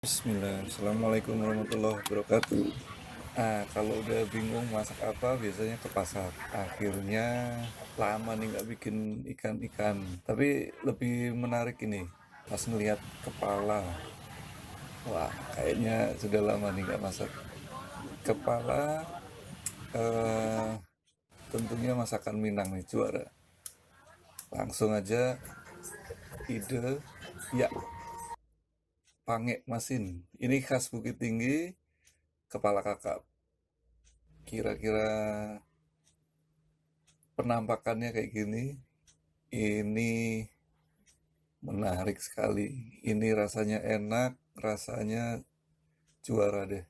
Bismillah, Assalamualaikum warahmatullahi wabarakatuh. Kalau udah bingung masak apa, biasanya ke pasar. Akhirnya lama nih nggak bikin ikan-ikan. Tapi lebih menarik ini, pas ngelihat kepala. Wah, kayaknya sudah lama nih nggak masak. Kepala, eh, tentunya masakan Minang nih, juara. Langsung aja, ide, ya, pangek masin. Ini khas Bukit Tinggi, kepala kakap. Kira-kira penampakannya kayak gini, ini menarik sekali. Ini rasanya enak, rasanya juara deh.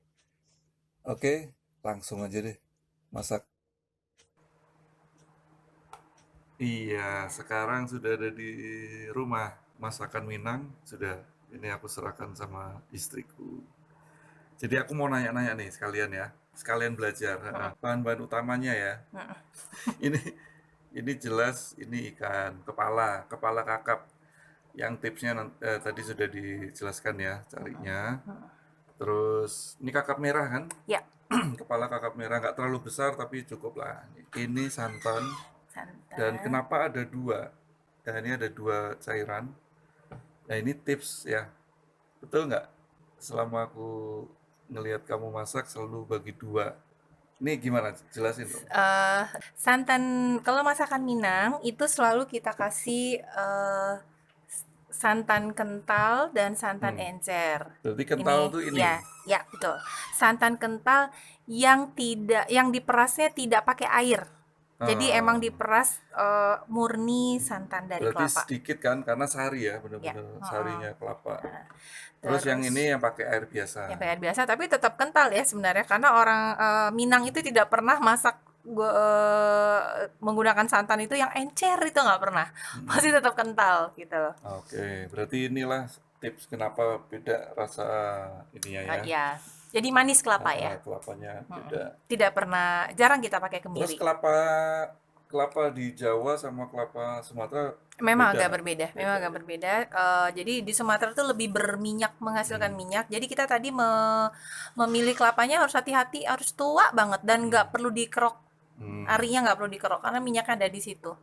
Oke, langsung aja deh masak. Iya, sekarang sudah ada di rumah. Masakan Minang sudah. Ini aku serahkan sama istriku. Jadi aku mau nanya-nanya nih sekalian ya. Sekalian belajar. Bahan-bahan utamanya ya. Ini ini jelas ini ikan kepala kakap. Yang tipsnya tadi sudah dijelaskan ya carinya. Terus ini kakap merah kan? Ya, Kepala kakap merah nggak terlalu besar tapi cukup lah. Ini santan dan santan. kenapa ada dua? Ya ini ada dua cairan. Nah ini tips ya, betul nggak? Selama aku ngelihat kamu masak selalu bagi dua. Ini gimana? Jelasin dong. Eh, Santan kalau masakan Minang itu selalu kita kasih santan kental dan santan Hmm. encer. Berarti kental Ini tuh ini. ya, ya betul. Santan kental yang diperasnya tidak pakai air. Jadi emang Ah, diperas murni santan dari berarti kelapa. sedikit kan karena sari ya, Ya, benar-benar heeh. sarinya kelapa. Terus yang ini Terus yang pakai air biasa. ya PR biasa, tapi tetap kental ya sebenarnya karena orang Minang itu tidak pernah masak menggunakan santan itu yang encer itu nggak pernah, pasti Mm-mm. tetap kental gitu loh. Oke, berarti inilah tips kenapa beda rasa ininya ya, Ya, jadi manis kelapa ya. kelapanya Mm-mm. beda. Tidak pernah, jarang kita pakai Terus kemiri. kelapa kelapa di Jawa sama kelapa Sumatera Memang beda agak nggak? berbeda, memang Beda agak ya. berbeda. Jadi di Sumatera tuh lebih berminyak, menghasilkan Hmm. minyak. Jadi kita tadi memilih kelapanya harus hati-hati, harus tua banget dan Hmm. nggak perlu dikerok. Hmm. Arinya nggak perlu dikerok karena minyaknya ada di situ.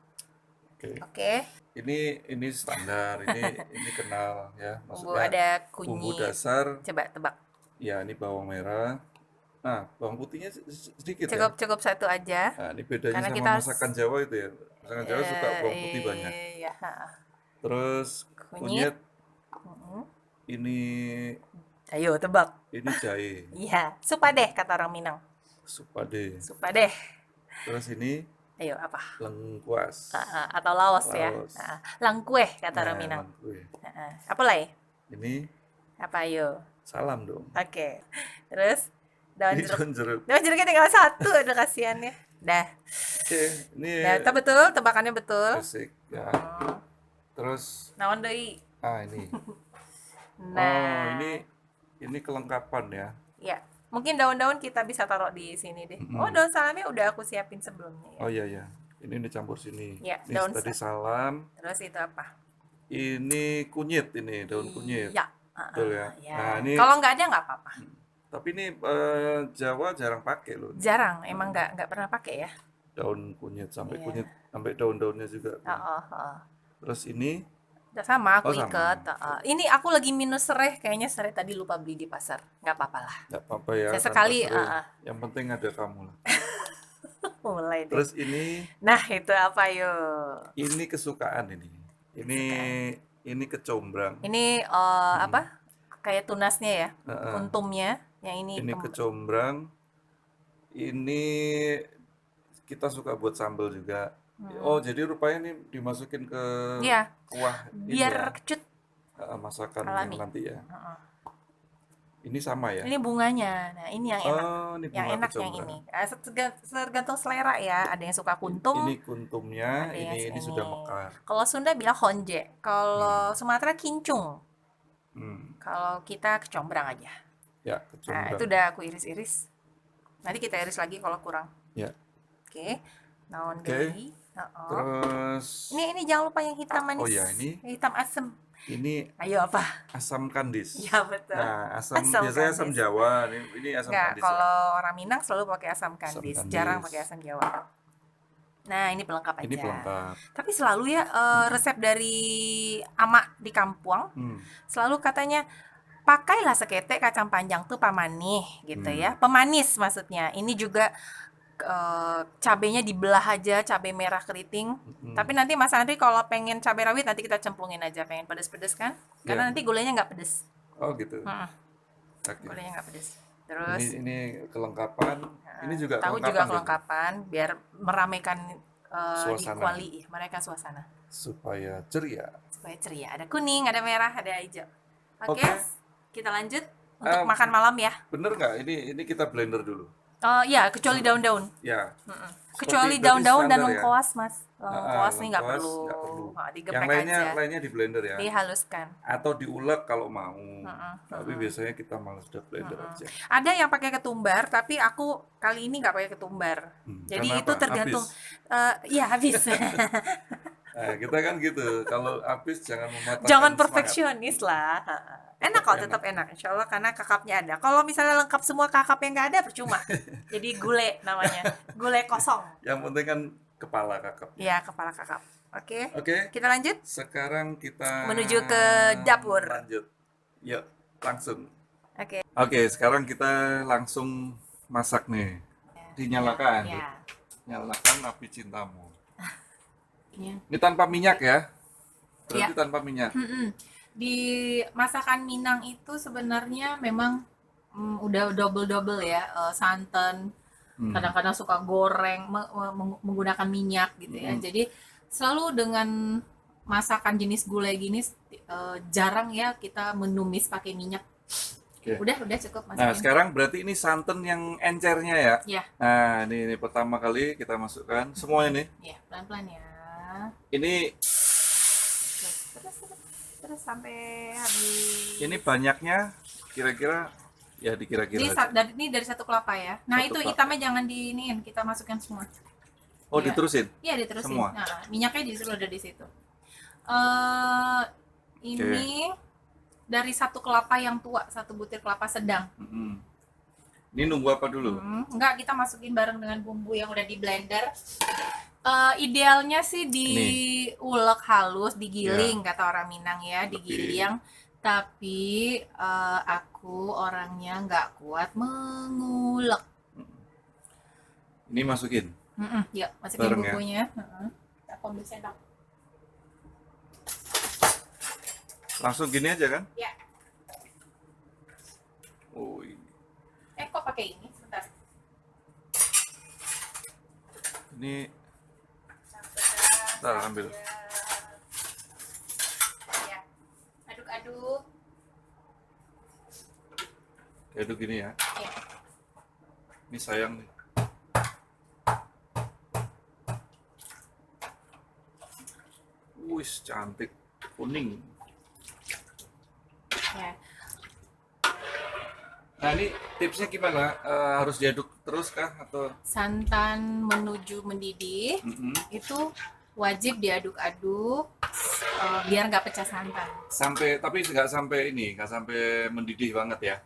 Oke. Oke. Ini standar, ini kenal ya. Bumbu Maksudnya ada bumbu kunyit. dasar, Coba tebak. ya ini bawang merah. Nah, bawang putihnya sedikit ya. Cukup cukup satu aja. Nah, ini bedanya Karena sama kita harus masakan Jawa itu ya. Masakan Jawa suka bawang putih banyak. ya, Terus kunyit. kunyit, Mm. ini Ayo tebak. jahe, Iya, supadeh kata orang Minang. supade. Supadeh. Terus ini Ayo apa? lengkuas, Atau Laos ya. laos. Langkueh kata orang Nah, Minang. lengkue. Apa lagi? Ini Apa ayo? salam dong. Oke. Terus daun Ini jeruk. daun jeruk. Daun jeruknya tinggal satu, ada kasihannya. Dah. Oke, ini Dah, itu betul, tebakannya betul. basic ya. Hmm. Terus Naon deui? ini. Oh, Nah, ini kelengkapan ya. ya, mungkin daun-daun kita bisa taruh di sini deh. Oh, Mm-mm. daun salamnya udah aku siapin sebelumnya ya. Oh iya ya. Ini dicampur sini. Ya, Ini tadi salam. terus itu apa? Ini kunyit ini, daun kunyit. Iya. Betul ya. Ya. Nah, ini Kalau nggak ada nggak apa-apa. tapi ini Jawa jarang pakai loh ini. Jarang, emang Eh, nggak pernah pakai ya. daun kunyit Iya. sampai daun-daunnya juga tuh. Oh, oh. Terus ini Udah sama, oh aku ikat. sama. Ini aku lagi minus serai, kayaknya serai tadi lupa beli di pasar. Nggak apa-apa lah. Nggak apa-apa ya tanpa Sesekali, serai. Yang penting ada kamu lah. mulai deh. Terus Nah, itu apa yuk? ini kesukaan ini. Ini Kesukaan. ini kecombrang. Ini Mm-mm. apa? Kayak tunasnya ya, Heeh. kuntumnya. Yang ini Ini kecombrang. Ini kita suka buat sambal juga. Oh, jadi rupanya ini dimasukin ke ya, kuah ini biar ya, kecut masakan yang alami. nanti ya. Ini sama ya. Ini bunganya. Nah, ini yang enak. Oh, ini Yang bunga enak yang kecombrang. ini. Tergantung selera ya. Ada yang suka Ini kuntum, kuntumnya, ada yang ini ini. sudah mekar. Kalau Sunda bilang honje. Kalau Hmm. Sumatera kincung. Hmm. Kalau kita kecombrang aja. Ya, Nah, itu kecombrang. udah aku iris-iris. Nanti kita iris lagi kalau kurang. Ya. Oke. Naon Oke. deui. Heeh. Terus Ini jangan lupa yang hitaman oh manis. ya, ini Yang hitam asem. Ini Ayo apa? asam kandis. Ya betul. Nah, Asam biasanya asam kandis. Jawa, ini asam Enggak, kandis ya. kalau orang Minang selalu pakai asam Asam kandis, kandis. jarang pakai asam Jawa. Nah, ini pelengkap Ini aja. pelengkap. Tapi selalu ya resep dari ama di kampung selalu katanya pakailah seketek kacang panjang tuh pamanih gitu ya. Pemanis maksudnya. Ini juga cabenya dibelah aja, cabai merah keriting. Tapi nanti Mas Andri kalau pengen cabai rawit nanti kita cemplungin aja, pengen pedes-pedes kan? Karena Ya. nanti gulanya nggak pedes. Oh gitu. Oke. Gulanya nggak pedes. Ini Terus kelengkapan. Ini juga tahu kelengkapan juga berarti? kelengkapan biar meramaikan di Suasana. mereka suasana Supaya ceria. supaya ceria. Ada kuning, ada merah, ada hijau. Oke, Oke. kita lanjut untuk makan malam ya. Bener nggak? Ini kita blender dulu. Ya, kecuali daun-daun. Ya. Kecuali Berarti daun-daun dan standar ya? lengkuas, Mas. Lengkuas nih nggak lengkuas perlu. nggak perlu. Yang Digeprek lainnya aja. di blender ya. Dihaluskan. Atau diulek kalau mau. Tapi biasanya kita malas udah blender aja. Ada yang pakai ketumbar, tapi aku kali ini nggak pakai ketumbar. Jadi Kenapa? itu tergantung. Ya habis. Nah, kita kan gitu. Kalau habis jangan mematahkan Jangan semangat. perfeksionis lah. Enak kok, tetap enak. Insya Allah karena kakapnya ada. Kalau misalnya lengkap semua kakapnya nggak ada, percuma. Jadi gulai namanya. Gulai kosong. Yang penting kan kepala kakap. Ya, kepala kakap. Oke. Oke. Kita lanjut. Sekarang kita Menuju ke dapur. Lanjut. Yuk, langsung. Oke. Oke, sekarang kita langsung masak nih. Dinyalakan. Ya. Nyalakan api cintamu. Ya. Ini tanpa minyak ya? Berarti Ya. tanpa minyak. Di masakan Minang itu sebenarnya memang udah double ya, santan, kadang-kadang suka goreng menggunakan minyak gitu ya. Jadi selalu dengan masakan jenis gulai gini jarang ya kita menumis pakai minyak. Oke. Udah cukup Nah, masukin. sekarang berarti ini santan yang encernya ya? Ya. Nah, ini pertama kali kita masukkan semuanya nih. Ya, pelan-pelan ya. Ini Terus sampai habis. ini banyaknya kira-kira ya dikira-kira. Ini dari satu kelapa ya. Nah, Satu itu kelapa. hitamnya jangan diiniin, kita masukkan semua. Oh, Ya. diterusin? Iya, diterusin. Semua? Nah, minyaknya justru ada di situ. Ini dari satu kelapa yang tua, satu butir kelapa sedang. Ini nunggu apa dulu? Enggak, kita masukin bareng dengan bumbu yang udah di blender. Idealnya sih diulek halus, digiling kata orang Minang ya, digiling. Tapi aku orangnya nggak kuat mengulek. Ini masukin. Yuk, masukin Bareng ya? bumbunya. Aku ambil sendok. Langsung gini aja kan? Ya. Oh, ini. Kok pakai ini? Sebentar. Ini Ntar ambil. Ya. Aduk-aduk. Aduk gini ya. Ya. Ini sayang nih. Wis, cantik. Kuning. Ya. Nah, ini tipsnya gimana? Harus diaduk terus kah atau? Santan menuju mendidih itu wajib diaduk-aduk biar nggak pecah santan. Tapi nggak sampai mendidih banget ya?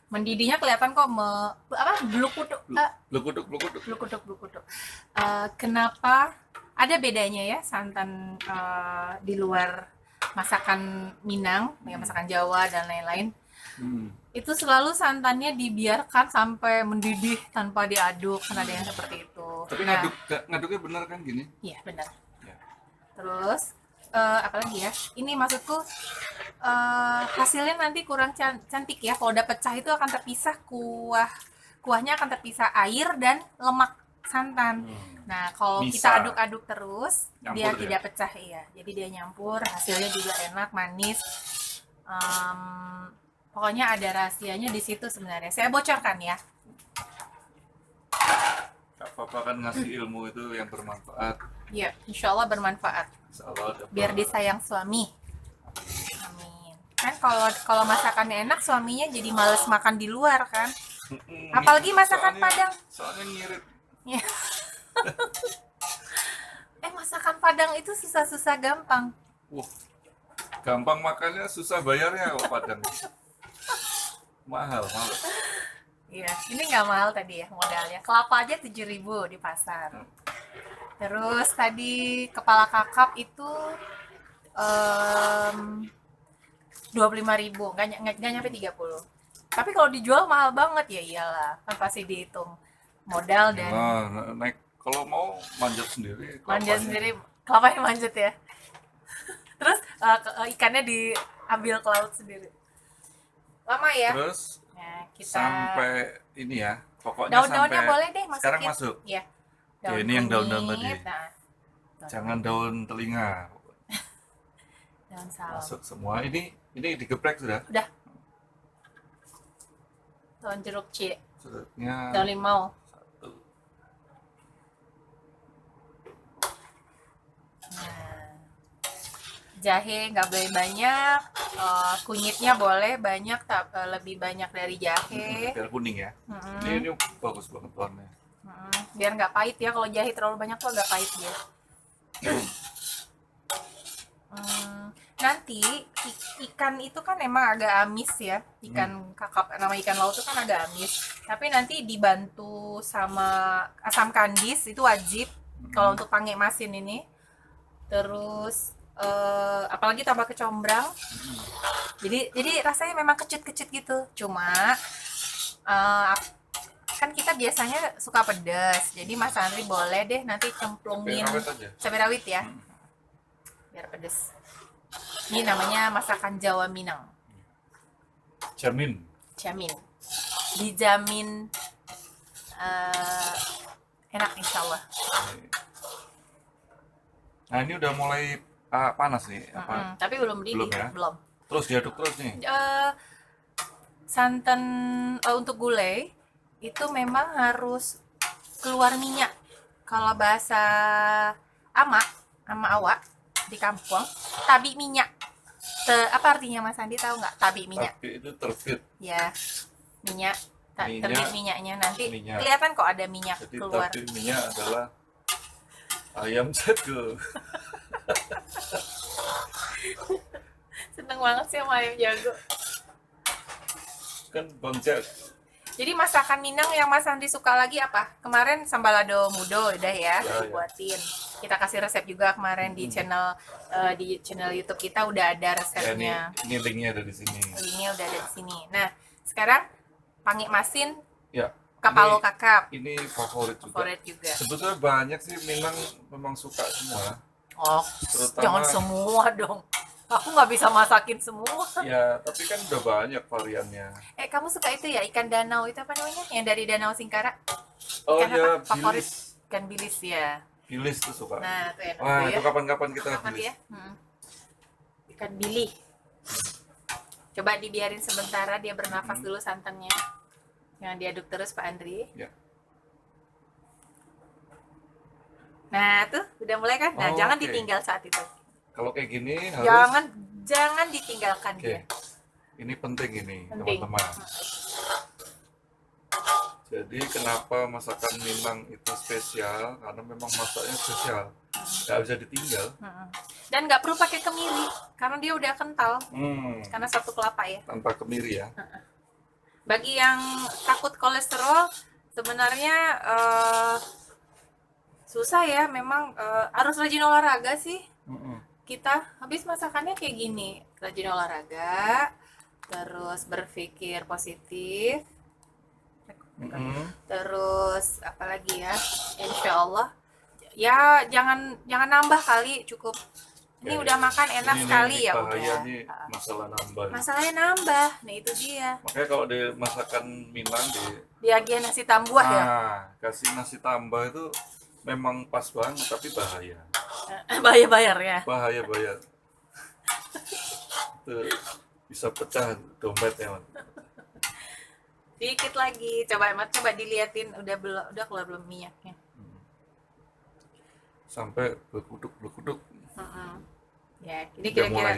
Mendidihnya kelihatan kok bluk-kutuk. Blukuduk. Kenapa ada bedanya ya santan di luar masakan Minang, ya masakan Jawa dan lain-lain. Itu selalu santannya dibiarkan sampai mendidih tanpa diaduk, kan ada yang seperti itu. Tapi ngaduknya benar kan gini? Iya benar. Ya. Terus apalagi ya? Ini maksudku hasilnya nanti kurang cantik ya. Kalau udah pecah itu akan terpisah kuahnya akan terpisah air dan lemak santan. Nah kalau kita aduk-aduk terus dia tidak pecah ya. Jadi dia nyampur, hasilnya juga enak, manis. Pokoknya ada rahasianya di situ sebenarnya. Saya bocorkan ya. Papa kan ngasih ilmu itu yang bermanfaat. Iya, insya Allah bermanfaat. Insya Allah Biar disayang suami. Amin. Kan kalau masakannya enak, suaminya jadi males makan di luar kan. Apalagi masakan Padang. Soalnya ngirit. Ya. Masakan Padang itu susah-susah gampang. Gampang makannya, susah bayarnya kok Padang. Mahal, mahal. Iya, ini nggak mahal tadi ya modalnya. Kelapa aja 7.000 di pasar. Terus tadi kepala kakap itu 25.000, nggak nyampe 30. Tapi kalau dijual mahal banget ya iyalah, kan pasti dihitung modal dan Nah, naik kalau mau manjat sendiri manjat kelapanya. sendiri, kelapanya manjat ya. Terus ikannya diambil ke laut sendiri. Lama ya. Terus Nah, kita sampai ini ya, pokoknya daun-daunnya sampai boleh deh masukin. sekarang masuk. Ya. Ya, Daun ini yang daun-daun kunyit, tadi. nah, Jangan daun telinga. daun salam. Masuk semua. Ini digeprek sudah. Udah. Daun jeruk cie, Sedutnya daun limau. satu. Nah, jahe nggak boleh banyak, kunyitnya boleh banyak, lebih banyak dari jahe. Biar kuning ya. Mm-mm. Ini bagus banget warnanya. Biar nggak pahit ya, kalau jahe terlalu banyak tuh agak pahit dia. Nanti ikan itu kan emang agak amis ya, ikan kakap, nama ikan laut itu kan agak amis. Tapi nanti dibantu sama asam kandis, itu wajib kalau untuk pange masin ini. Terus apalagi tambah kecombrang. Jadi rasanya memang kecut-kecut gitu. Cuma kan kita biasanya suka pedas. Jadi Mas Andri boleh deh nanti cemplungin Cabai rawit aja. cabai rawit ya. Biar pedas. Ini namanya masakan Jawa Minang. Jamin. Jamin. Dijamin enak insya Allah. Nah, ini udah mulai panas nih. Apa? Tapi belum mendidih. Belum ya? Belum. Terus diaduk terus nih. Santan untuk gulai itu memang harus keluar minyak. Kalau bahasa ama awak di kampung, tabi minyak. Apa artinya Mas Andi tahu nggak? Tabi minyak. Tapi itu terbit. Ya, minyak. Terbit minyaknya nanti Minyak. kelihatan kok ada minyak Jadi keluar. terbit minyak adalah ayam jago. Seneng banget sih sama ayam jago. Kan Bang Jago. Jadi masakan Minang yang Mas Andi suka lagi apa? Kemarin sambalado mudo udah ya, Ya. buatin. Kita kasih resep juga kemarin di channel YouTube kita udah ada Ya, resepnya. ini linknya ada di sini. Linknya udah ada di sini. Nah, sekarang pange masin Ya. kapalo kakap Ini favorit juga. favorit juga. Sebetulnya banyak sih Minang memang suka semua. Oh, Terutama- jangan semua dong. Aku nggak bisa masakin semua. Ya, tapi kan udah banyak variannya. Kamu suka itu ya, ikan danau itu apa namanya? Yang dari Danau Singkara? Oh Ikan ya, apa? Favorit? bilis. Ikan bilis ya. Bilis tuh suka. Nah, itu enak Wah, tuh itu ya. kapan-kapan kita Kapan bilis. ya? Ikan bili. Coba dibiarin sementara dia bernafas dulu santannya. Jangan diaduk terus Pak Andri. Ya. Nah, tuh udah mulai kan? Nah, Oh, jangan oke. ditinggal saat itu. Kalau kayak gini harus Jangan ditinggalkan Oke. dia. Ini penting ini, Penting. teman-teman. Jadi kenapa masakan Minang itu spesial? Karena memang masaknya spesial. Nggak bisa ditinggal. Dan nggak perlu pakai kemiri karena dia udah kental. Karena satu kelapa ya. Tanpa kemiri ya. Bagi yang takut kolesterol, sebenarnya susah ya. Memang harus rajin olahraga sih. Kita habis masakannya kayak gini, rajin olahraga, terus berpikir positif, terus apalagi ya, insya Allah ya jangan nambah kali, cukup ini udah makan enak sekali ya bahaya udah. nih masalah nambah. Masalahnya nambah, nah itu dia. Makanya kalau di masakan Minang Diagian nasi tambuah ya. kasih nasi tambah itu memang pas banget, tapi bahaya. Bayar ya. Bahaya. Itu bisa pecah dompetnya, Man. Dikit lagi, coba diliatin udah keluar belum minyaknya. Sampai berkuduk. Ya, ini Udah mulai.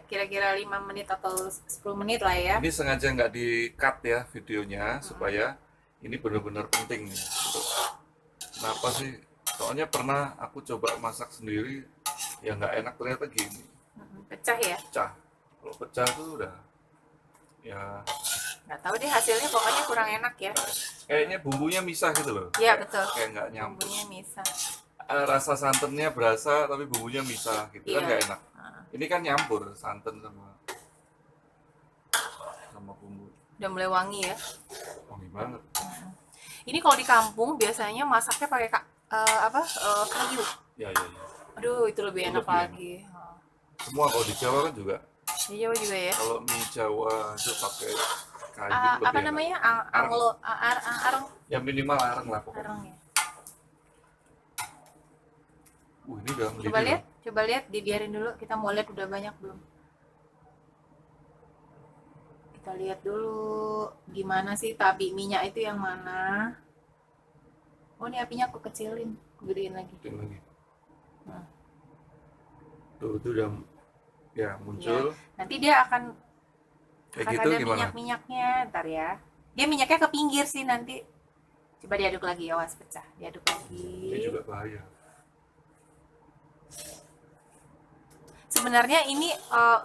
kira-kira 5 menit atau 10 menit lah ya. Ini sengaja nggak di-cut ya videonya supaya ini benar-benar penting nih. Kenapa sih? Soalnya pernah aku coba masak sendiri, ya nggak enak ternyata gini. Pecah ya? pecah. Kalau pecah tuh udah ya Nggak tahu deh hasilnya, pokoknya kurang enak ya. kayaknya bumbunya misah gitu loh. Iya betul. Kayak nggak nyambung. Bumbunya misah. Rasa santannya berasa tapi bumbunya misah gitu kan Iya. nggak enak. Ini kan nyampur santan sama bumbu. Udah mulai wangi ya. Wangi banget. Ini kalau di kampung biasanya masaknya pakai kayu. Ya, ya, ya. Aduh, itu lebih enak Lebih lagi. Semua kalau di Jawa kan juga. Di Jawa juga ya. Kalau mie Jawa itu pakai kayu lebih Apa enak. namanya? Areng. Ya minimal areng lah pokoknya. Areng ya. Ini udah mendidih. Coba lihat, dibiarin dulu. Kita mau lihat udah banyak belum. Kita lihat dulu gimana sih tabi minyak itu yang mana. Oh, ini apinya aku kecilin, aku gedein lagi. Kecilin lagi. Nah. Tuh, itu udah ya muncul. Ya. Nanti dia akan gitu ada gimana? minyak-minyaknya, ntar ya. Dia minyaknya ke pinggir sih nanti. Coba diaduk lagi, awas pecah. Diaduk lagi. Ini juga bahaya. Sebenarnya ini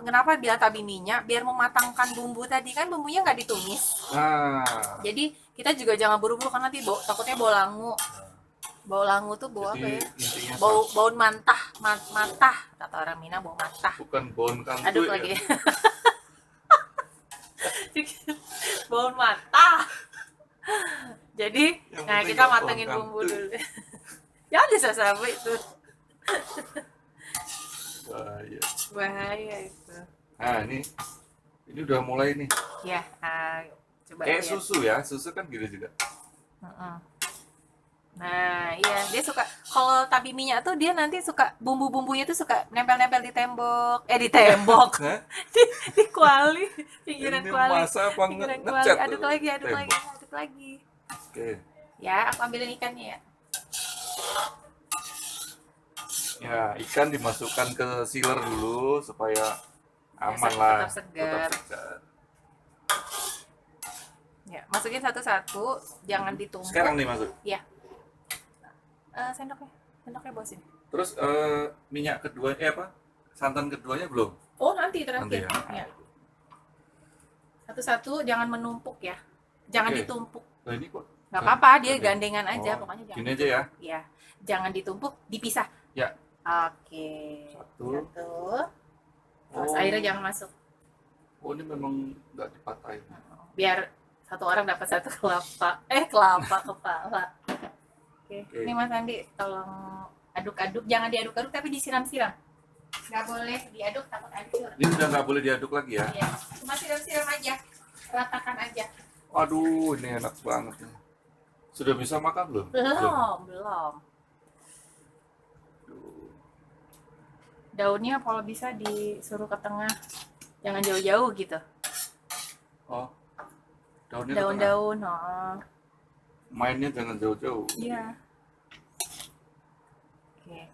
kenapa bilang tabi minyak? Biar mematangkan bumbu tadi, kan bumbunya nggak ditumis. Nah. Jadi kita juga jangan buru-buru karena nanti takutnya bau langu. Bau langu tuh bau apa ya? Bau mantah, mantah kata orang Minang, bau mantah. Bukan bau kantu. Aduk ya? lagi. Bau mantah. Jadi, nah kita matengin bumbu dulu. Ya ada sasabe itu. Bahaya itu. Nah, ini udah mulai nih. Ya, coba kayak lihat. susu ya, susu kan gitu juga. Nah, iya, dia suka kalau tabi minyak tuh dia nanti suka bumbu-bumbunya tuh suka nempel-nempel di tembok. Di tembok. di kuali, pinggiran kuali. Masa apa kuali. Aduk lagi. Oke. Ya, aku ambilin ikannya ya. Ya, ikan dimasukkan ke sealer dulu supaya aman lah. Tetap segar. Ya, masukin satu-satu, jangan ditumpuk. Sekarang nih masuk. Ya. Sendoknya bawa sini. Terus minyak kedua santan keduanya belum? Oh, nanti terakhir. Nanti ya. Satu-satu, jangan menumpuk ya. Jangan ditumpuk. Nah, ini kok nggak apa-apa, dia gandengan aja, pokoknya jangan. Gini aja ya. Ya, jangan ditumpuk, dipisah. Ya. Oke. Satu. Terus airnya jangan masuk. Oh, ini memang nggak dipatahin. Biar satu orang dapat satu kepala. Oke. Ini Mas Andi, tolong aduk-aduk, jangan diaduk-aduk tapi disiram-siram. Nggak boleh diaduk, takut hancur. Ini udah nggak boleh diaduk lagi ya? Iya, cuma siram-siram aja, ratakan aja. Aduh, ini enak banget nih. Sudah bisa makan belum? Belum. Daunnya kalau bisa disuruh ke tengah, jangan jauh-jauh gitu. Oh, daunnya daun-daun. Mainnya jangan jauh-jauh. Iya. Oke.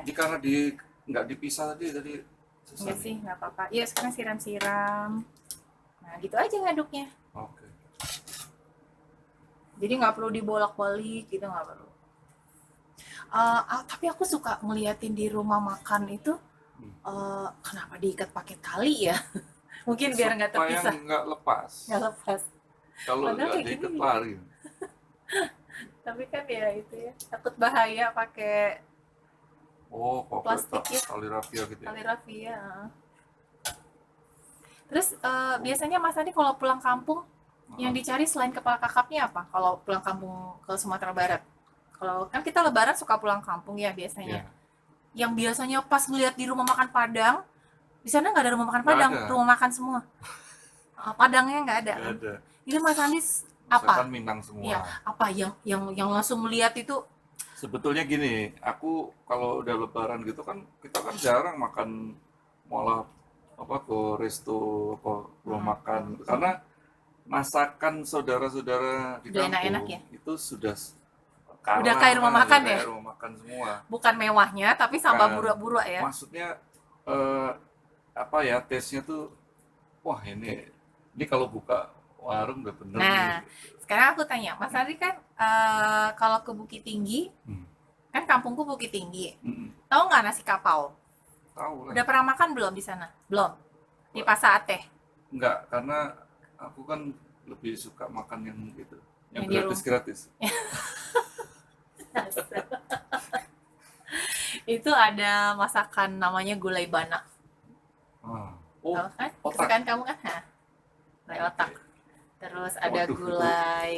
Ini karena nggak dipisah tadi susah. Enggak sih, nggak apa-apa. Iya, sekarang siram-siram. Nah, gitu aja ngaduknya. Oke. Jadi nggak perlu dibolak-balik gitu, nggak perlu. Tapi aku suka ngeliatin di rumah makan itu, kenapa diikat pakai tali ya? Mungkin biar nggak terpisah. Supaya nggak lepas. Nggak lepas. Kalau nggak diikat lari. Tapi kan ya itu ya, takut bahaya pakai plastik ya. Tali rafia gitu ya. Tali rafia. Terus biasanya Mas Andi kalau pulang kampung, yang dicari selain kepala kakapnya apa? Kalau pulang kampung ke Sumatera Barat? Kalau kan kita lebaran suka pulang kampung ya biasanya. Yang biasanya pas ngeliat di rumah makan Padang, di sana nggak ada rumah makan Padang, rumah makan semua. Padangnya nggak ada. Nggak ada. Ini Mas Andi apa? Misalkan Minang semua. Ya, apa yang langsung melihat itu? Sebetulnya gini, aku kalau udah lebaran gitu kan kita kan jarang makan malah ke resto rumah makan karena masakan saudara-saudara di kampung enak-enak ya? Itu sudah kayak rumah makan ya? Kayak rumah makan semua. Bukan mewahnya, tapi sambal buruk-buruk ya? Maksudnya taste-nya tuh wah ini kalau buka warung udah bener. Nah, sekarang aku tanya, Mas Andi kan kalau ke Bukit Tinggi, kan kampungku Bukit Tinggi, tahu nggak nasi kapau? tahu lah. Udah pernah makan belum di sana? Belum. Di Pasa Ateh. Enggak, karena aku kan lebih suka makan yang gitu, yang Yang di rumah. gratis-gratis. Itu ada masakan namanya gulai bana. Ah. Oh, Tahu kan? otak. Kesukaan kamu kan? Hah? Gulai otak. Terus ada Waduh, gulai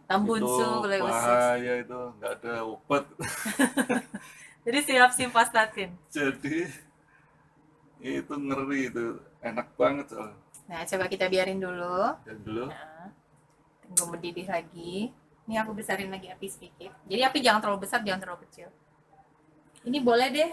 tambunsu, itu gulai usus. bahaya itu, nggak ada obat. Jadi siap simvastatin. Jadi itu ngeri itu, enak banget soalnya. Nah, coba kita biarin dulu. Dan dulu, Nah, tunggu mendidih lagi. Ini aku besarin lagi api sedikit. Jadi api jangan terlalu besar, jangan terlalu kecil. Ini boleh deh,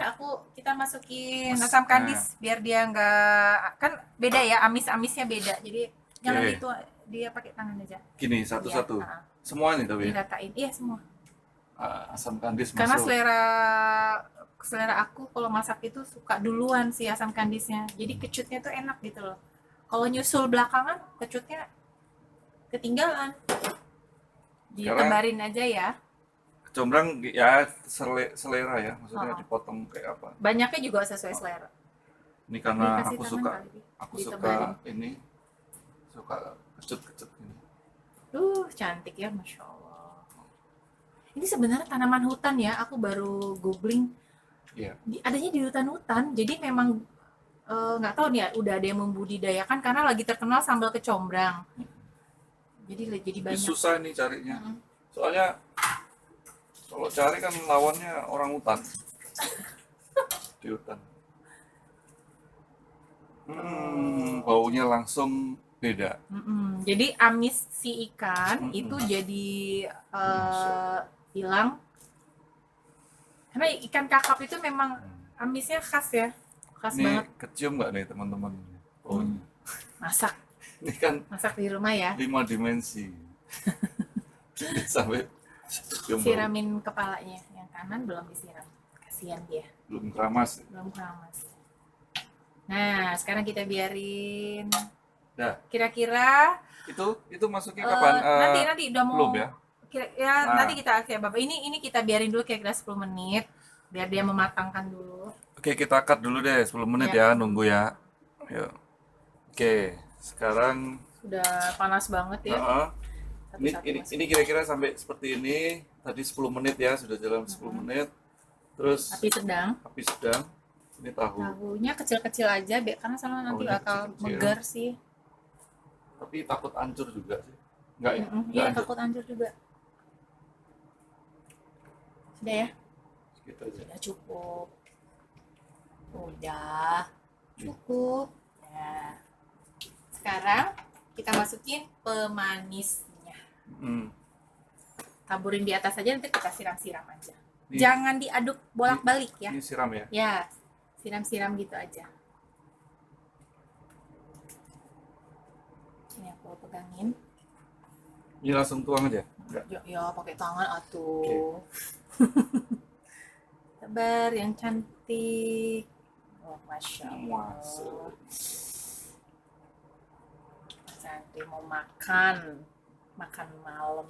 kita masukin asam kandis biar dia nggak, kan beda ya, amis-amisnya beda. Jadi jangan Oke. itu dia pakai tangan aja. gini satu-satu. Iya, Semua nih tapi diratain. Iya semua. asam kandis Karena masuk. selera aku kalau masak itu suka duluan sih asam kandisnya. Jadi kecutnya tuh enak gitu loh. Kalau nyusul belakangan, kecutnya ketinggalan. Ditebarin aja ya. Kecombrang ya selera ya, maksudnya Oh. dipotong kayak apa. Banyaknya juga sesuai selera. Ini karena Dikasih aku tangan suka, kali, aku ditebarin. suka ini, suka kecut-kecut ini. Cantik ya, Masya Allah. Ini sebenarnya tanaman hutan ya, aku baru googling. Iya. Adanya di hutan-hutan, jadi memang nggak tahu nih ya, udah ada yang membudidayakan karena lagi terkenal sambal kecombrang. Jadi Ini banyak. susah nih carinya. Mm-mm. Soalnya kalau cari kan lawannya orang hutan. Di hutan. Baunya langsung beda. Jadi amis si ikan itu jadi hilang. Karena ikan kakap itu memang amisnya khas ya, khas Ini banget. kecium nggak nih teman-teman? Baunya. Masak Ini kan di rumah ya. 5 dimensi. Jadi sampai cium bau. Siramin kepalanya, yang kanan belum disiram. Kasihan dia, Belum keramas. belum keramas. Nah, sekarang kita biarin. Dah. Kira-kira Itu masuknya kapan? nanti udah mau. Belum ya? Nanti kita kayak Bapak. Ini kita biarin dulu kira-kira 10 menit biar dia mematangkan dulu. Oke, kita cut dulu deh 10 menit ya, nunggu ya. Yuk. Oke, sekarang Sudah panas banget ya. ini kira-kira sampai seperti ini. Tadi 10 menit ya, sudah jalan 10 menit. Terus Api sedang. Ini tahu. Tahunya kecil-kecil aja, karena sama nanti Tahunya bakal kecil-kecil. megar sih. Tapi takut hancur juga sih. Enggak ya? Iya, Enggak hancur. takut hancur juga. Sudah ya? Segitu aja. Udah cukup. Udah cukup. Nah, sekarang kita masukin pemanisnya. Taburin di atas aja, nanti kita siram-siram aja. Ini- Jangan diaduk bolak-balik ya. Ini siram ya? Ya, siram-siram gitu aja. Ini aku pegangin. Ini langsung tuang aja? Enggak. Ya pakai tangan atuh. Tebar yang cantik. Oh, Masya Allah. Masuk. Cantik mau makan malam.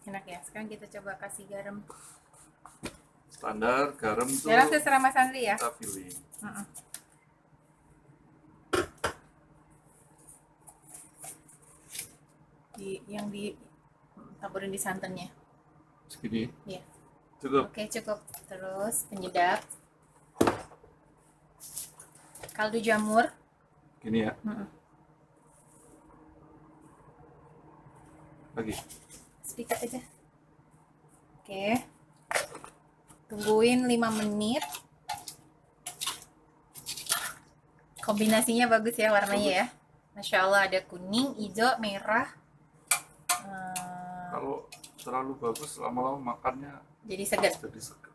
Enak ya. Sekarang kita coba kasih garam. Standar garam tuh Garam terserah Mas Andri ya. kita pilih. Yang taburin di santannya. Segini. Iya. Cukup. Oke, cukup. Terus penyedap. Kaldu jamur. Gini ya. Lagi. Sedikit aja. Oke. Tungguin 5 menit. Kombinasinya bagus ya warnanya ya. Masya Allah, ada kuning, hijau, merah. Kalau terlalu bagus lama-lama makannya Jadi segar. jadi segar.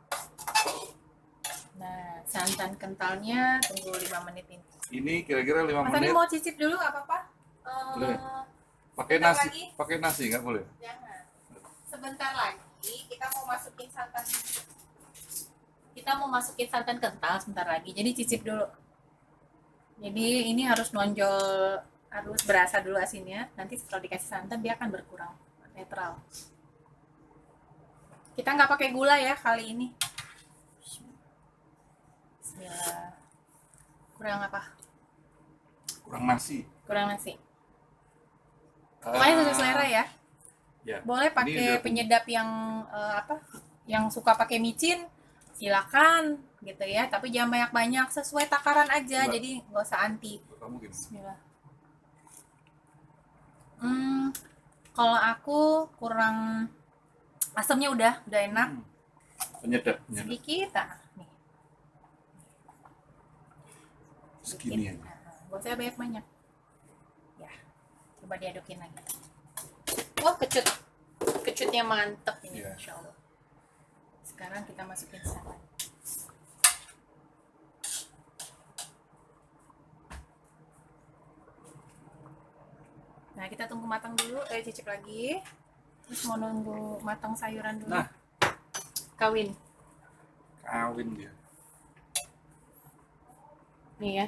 Nah, santan kentalnya tunggu 5 menit ini. Ini kira-kira 5 Mas Andi menit. mau cicip dulu nggak apa-apa? Boleh. Pakai sebentar nasi, lagi. pakai nasi nggak boleh. Jangan. Sebentar lagi kita mau masukin santan. Kita mau masukin santan kental sebentar lagi. Jadi cicip dulu. Jadi ini harus nonjol, harus berasa dulu asinnya. Nanti setelah dikasih santan dia akan berkurang, netral. Kita nggak pakai gula ya kali ini. Bismillah. Kurang apa? kurang nasi. Kurang nasi. Pokoknya sesuai selera ya. Ya. Boleh Ini pakai udah penyedap yang apa? Yang suka pakai micin, silakan gitu ya. Tapi jangan banyak-banyak, sesuai takaran aja. Coba. Jadi nggak usah anti. kamu gimana? Bismillah. Kalau aku kurang asamnya udah enak. Penyedap. Sedikit nih. Segini aja. Gak usah banyak-banyak. Ya, coba diadukin lagi. Wah, kecutnya mantep ini, Iya. Insya Allah. Sekarang kita masukin salad. Nah, kita tunggu matang dulu. Cicip lagi. Terus mau nunggu matang sayuran dulu. Nah. Kawin dia. nih ya.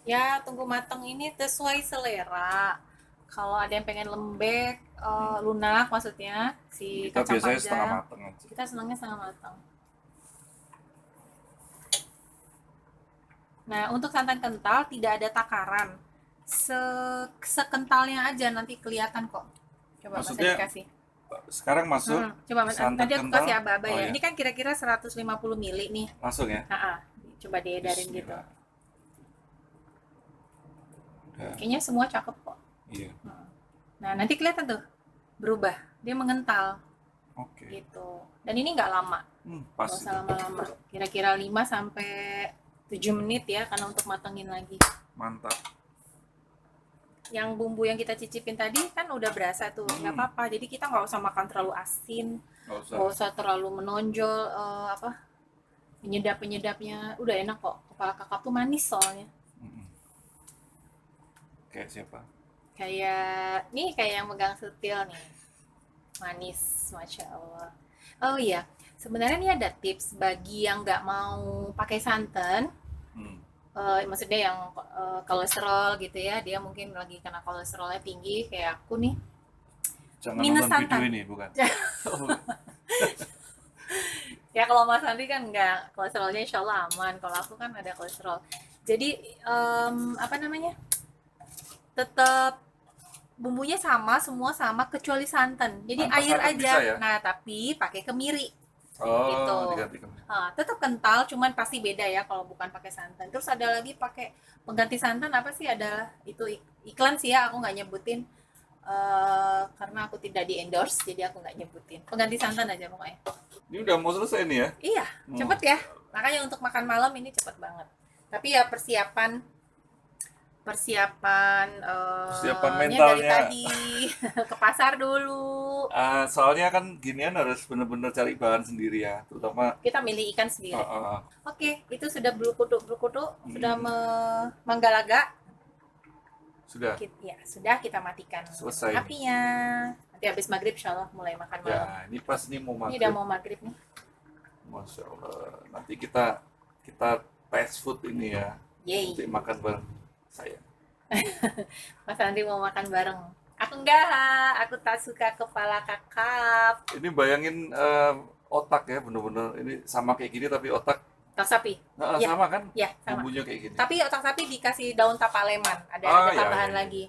Ya, tunggu matang ini sesuai selera. Kalau ada yang pengen lembek, lunak maksudnya si Kita kacang biasanya panjang. setengah matang aja. Kita senangnya setengah matang. Nah, untuk santan kental tidak ada takaran. Sekentalnya aja nanti kelihatan kok. Coba Maksudnya, Mas dikasih. Sekarang masuk Coba Mas, santan nanti aku kental. kasih aba-aba ya. Iya. Ini kan kira-kira 150 ml nih. Langsung ya. Coba diedarin gitu. Bismillah. Udah. Kayaknya semua cakep kok. Iya. Nah, nanti kelihatan tuh berubah. Dia mengental Oke. gitu. Dan ini nggak lama. Pas. Nggak usah lama-lama. Kira-kira 5 sampai 7 menit ya karena untuk matengin lagi. Mantap. Yang bumbu yang kita cicipin tadi kan udah berasa tuh, nggak apa-apa. Jadi kita nggak usah makan terlalu asin, nggak usah terlalu menonjol penyedap-penyedapnya. Udah enak kok. Kepala kakap tuh manis soalnya. Kayak siapa? Kayak yang megang setil nih, manis, masya Allah. Oh iya, sebenarnya nih ada tips bagi yang nggak mau pakai santan. Maksudnya yang kolesterol gitu ya, dia mungkin lagi kena kolesterolnya tinggi kayak aku nih. Jangan Minus nonton santan. video ini, bukan? Ya kalau Mas Andri kan nggak, kolesterolnya insya Allah aman. Kalau aku kan ada kolesterol. Jadi tetap bumbunya sama, semua sama kecuali santan. Jadi Tanpa air santan aja. bisa ya? Nah, tapi pakai kemiri. Oh, Gitu. diganti kemiri. Tetap kental, cuman pasti beda ya kalau bukan pakai santan. Terus ada lagi pakai pengganti santan apa sih? Ada itu iklan sih ya, aku nggak nyebutin karena aku tidak di endorse, jadi aku nggak nyebutin. Pengganti santan aja pokoknya. Ini udah mau selesai nih ya? Iya, cepet ya. Makanya untuk makan malam ini cepet banget. Tapi ya persiapan mentalnya dari tadi ke pasar dulu. Soalnya kan ginian harus bener-bener cari bahan sendiri ya, terutama Kita milih ikan sendiri. uh, Oke, itu sudah berkutu, sudah menggalaga. sudah. Sudah kita matikan Selesai. apinya. Nanti habis maghrib insyaallah mulai makan malam. Ya, ini pas nih mau Ini maghrib. udah mau maghrib nih. Masya Allah. Nanti kita fast food ini ya. Yeay. Nanti makan bareng saya. Mas Andri mau makan bareng. Aku enggak, aku tak suka kepala kakap. Ini bayangin otak ya, bener-bener ini sama kayak gini tapi otak Otak sapi. Ya. sama kan? Ya, sama. Bumbunya kayak gini. Tapi otak sapi dikasih daun tapak leman. Ada Ya, tambahan ya. lagi.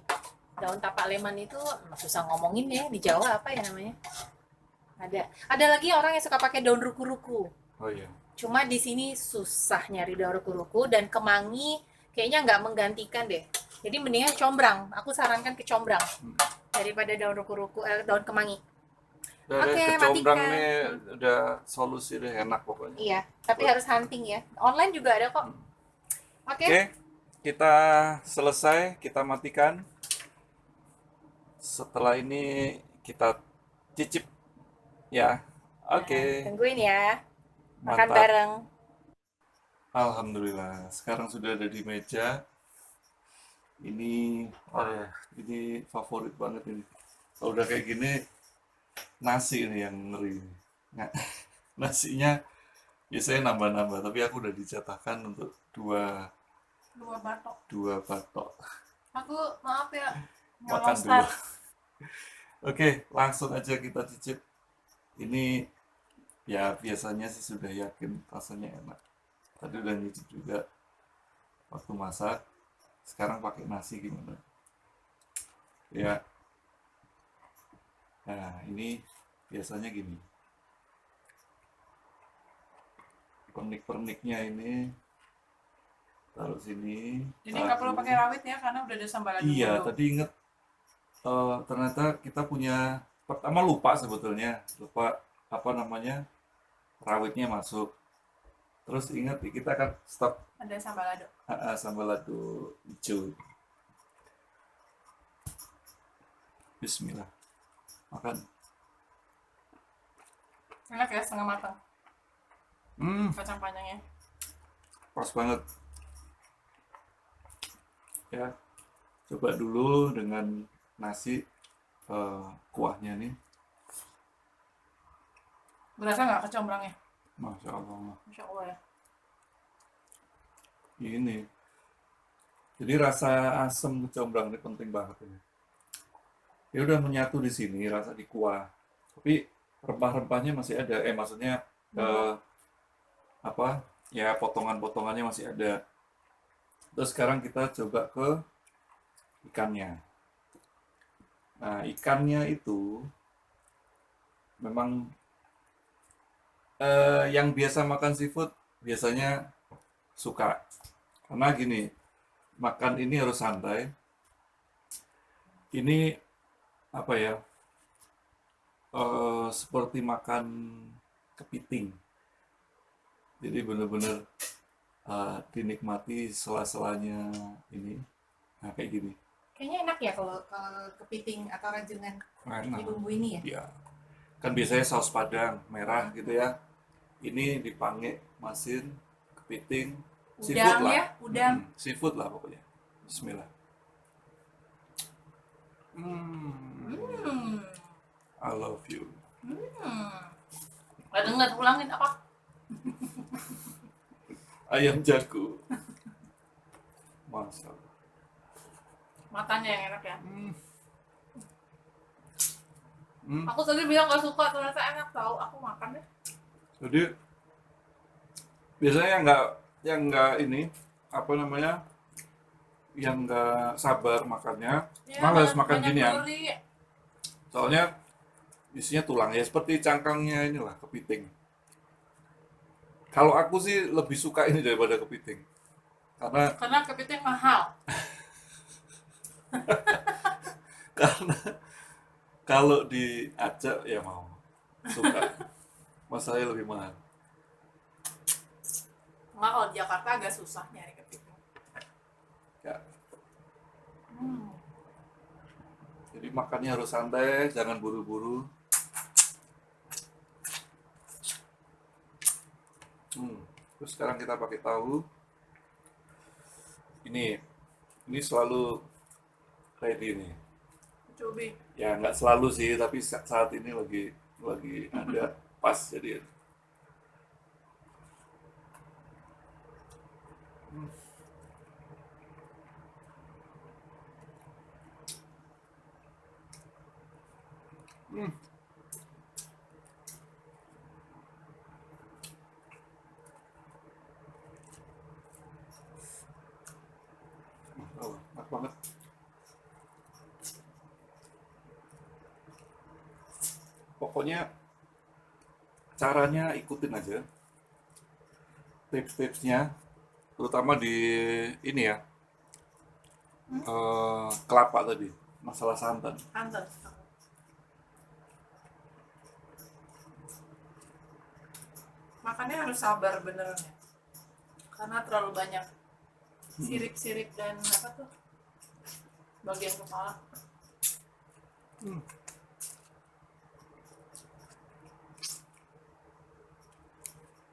Daun tapak leman itu susah ngomongin ya, di Jawa apa ya namanya? Ada lagi orang yang suka pakai daun ruku-ruku. Oh iya. Cuma di sini susah nyari daun ruku-ruku, dan kemangi kayaknya nggak menggantikan deh. Jadi mendingan combrang. Aku sarankan ke combrang daripada daun ruku-ruku, daun kemangi. Oke, kecombrang matikan. nih udah solusi deh, enak pokoknya. Iya, tapi harus hunting ya. Online juga ada kok. Oke, kita selesai, kita matikan. Setelah ini kita cicip ya. Oke. Tungguin ya. Makan Mantap. bareng. Alhamdulillah, sekarang sudah ada di meja. Ini favorit banget ini. Kalau udah kayak gini, nasi ini yang ngeri. Nah, nasinya biasanya nambah-nambah, tapi aku udah dijatahkan untuk dua batok. Aku maaf ya. Makan dulu. Oke, langsung aja kita cicip. Ini ya biasanya sih sudah yakin rasanya enak. Tadi udah nyicip juga. waktu masak. Sekarang pakai nasi gimana? Ya, nah ini biasanya gini. Pernik-perniknya ini taruh sini. Jadi nggak perlu pakai rawit ya, karena udah ada sambal lado Iya, dulu. tadi inget ternyata kita punya, pertama lupa sebetulnya, lupa apa namanya, rawitnya masuk. Terus ingat kita kan stop Ada sambal lado. sambal lado hijau. Bismillah, makan. Enak ya, setengah matang kacang panjangnya. Pas banget. Ya, coba dulu dengan nasi kuahnya nih. Berasa nggak kecombrangnya? Masya Allah. Masya Allah ya. Ini. Jadi rasa asam kecombrang ini penting banget ini. Ya udah menyatu di sini, rasa di kuah. Tapi rempah-rempahnya masih ada. Maksudnya apa? Ya potongan-potongannya masih ada. Terus sekarang kita coba ke ikannya. Nah, ikannya itu memang yang biasa makan seafood biasanya suka. Karena gini, makan ini harus santai. Ini apa ya? Seperti makan kepiting. Jadi benar-benar dinikmati sela-selanya ini. Nah, kayak gini. Kayaknya enak ya kalau kepiting atau rajungan Enak. di bumbu ini ya. Ya. Kan biasanya saus padang merah gitu ya. Ini dipange masin kepiting, seafood Udang lah. ya, udang. Seafood lah pokoknya. Bismillah. I love you. Gak denger, ulangin apa? Ayam jago. Masya Allah. Matanya yang enak ya. Aku tadi bilang gak suka, ternyata enak tahu. Aku makan deh. Jadi biasanya yang nggak ini apa namanya, yang nggak sabar makannya, Ya, malas makan banyak ginian. duri. Soalnya isinya tulang ya, seperti cangkangnya inilah kepiting. Kalau aku sih lebih suka ini daripada kepiting, Karena kepiting mahal. karena kalau diajak ya mau suka, masalahnya lebih mahal. Enggak, kalau di Jakarta agak susah nyari kepiting. Ya. Jadi makannya harus santai, jangan buru-buru. Terus sekarang kita pakai tahu. Ini selalu ready nih. Cobi. Ya nggak selalu sih, tapi saat ini lagi ada pas jadi. Oh, enak banget. Pokoknya caranya ikutin aja tips-tipsnya, terutama di ini ya, kelapa tadi, masalah santan. Anton. Makannya harus sabar beneran ya. Karena terlalu banyak sirip-sirip dan apa tuh bagian kepala.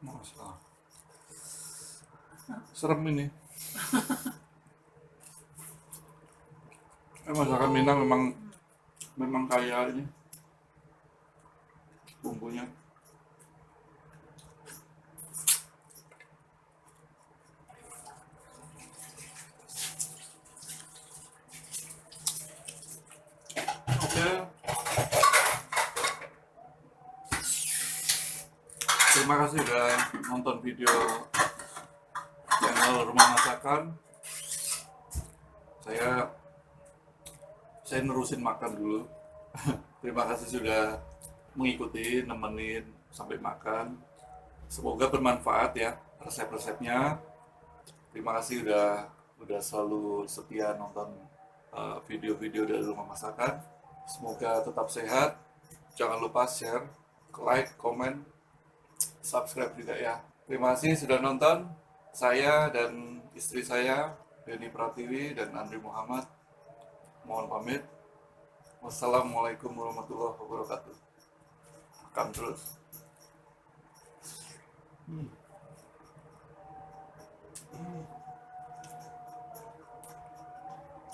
Masalah. Serem ini. Masakan Minang memang kaya ini bumbunya. Oke. Terima kasih udah nonton video channel Rumah Masakan. Saya nerusin makan dulu. Terima kasih sudah mengikuti, nemenin sampai makan. Semoga bermanfaat ya resep-resepnya. Terima kasih udah selalu setia nonton video-video dari rumah masakan. Semoga tetap sehat. Jangan lupa share, like, komen, subscribe juga ya. Terima kasih sudah nonton. Saya dan istri saya, Denny Pratiwi dan Andri Muhammad, mohon pamit. Wassalamualaikum warahmatullahi wabarakatuh. Makan terus.